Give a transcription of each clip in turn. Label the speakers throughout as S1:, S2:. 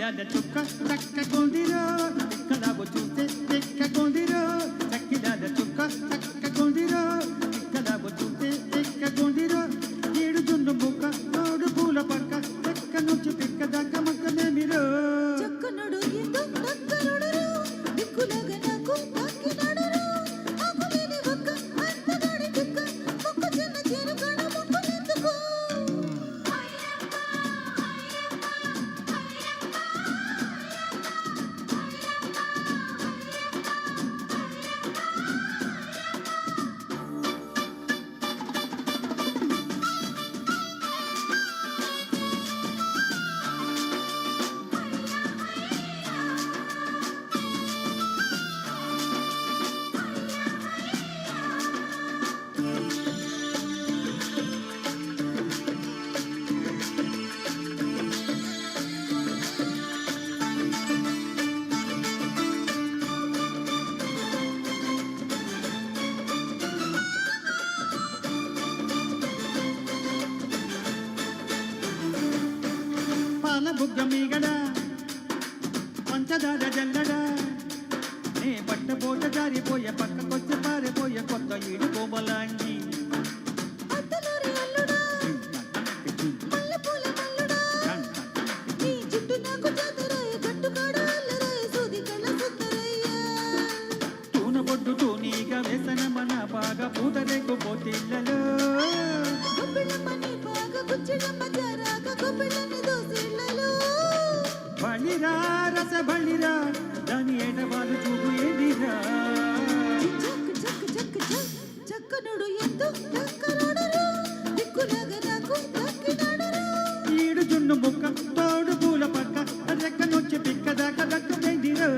S1: చక్కిలాల చుక్క చక్కకుందిరో ఇక్కడాబు చూస్తే ఎక్కకుందిరో చక్కిలాల చుక్క చక్కకుందిరో ఇక్కడాబు చూస్తే ఎక్కకుందిరో ఏడు జున్ను ముక్క తోడు పూల పక్క చక్క నుంచి పిక్క దాకా మక్కలేమిరో
S2: చక్కనడు ఎందు చక్కనడు దిక్కులాగా నాకు తాకినడు ఆకులేని ఒక్క అంతగాడి దిక్క ఒక్క చిన్న చిరుకణ మొక్కలెందుకు
S1: బుగ్గ మీగడ పంచదార జల్లడ నే పట్టపోట జారిపోయే పక్కకొచ్చి పారిపోయే కొత్త ఈడు కోమలాంగి
S2: అత్తలారి అల్లుడా మల్లెపూల మల్లుడా నీ జుట్టు నాకు జాతరాయ గట్టుకాడ అల్లరాయ సూది కళ్ళ సుందరయ్య
S1: తూన బొడ్డు తూనీగా వేసన మన బాగా పూతరేకు పోతిళ్ళలో
S2: గుబ్బిళ్ళమ్మని బాగా గుచ్చిడమ్మ జారాక గుబ్బిళ్ళని దోసిళ్ళలో
S1: బళిరా రస బళిరా దాని ఏడవాళ్ళు చూపు ఏదిరా
S2: చక్ చక్ చక్ చక్ చక్కనుడు ఎందు చక్కనడు దిక్కులాగా నాకు తాకినడు
S1: ఈడు జున్ను ముక్క తోడు పూల పక్క రెక్క నుంచి పిక్క దాకా దక్కలేదిరా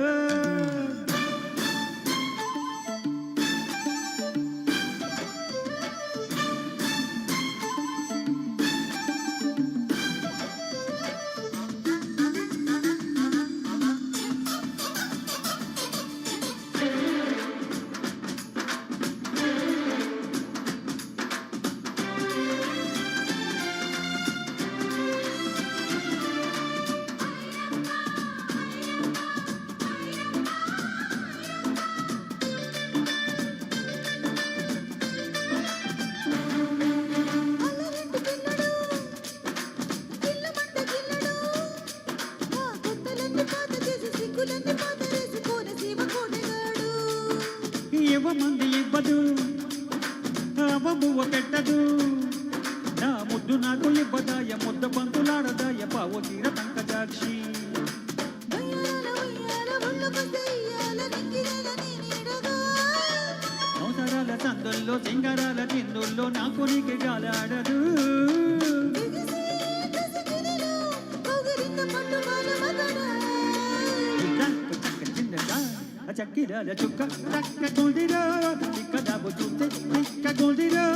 S1: మంది ఇవ్వదు అవబువ్వ పెట్టదు నా ముద్దు నాకు ఇవ్వదాయ ముద్ద పంతులాడదాయ పావు తీర పంకజాక్షి అవసరాల సందుల్లో సింగారాల చిందుల్లో నాకు నీకు గాలాడదు చక్కిలాల చుక్క చక్కకుందిరో ఇక్కడాబు చూస్తే ఎక్కకుందిరో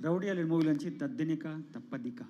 S1: రౌడీ అల్లుడు మూవీలోంచి తద్దినిక తప్పదిక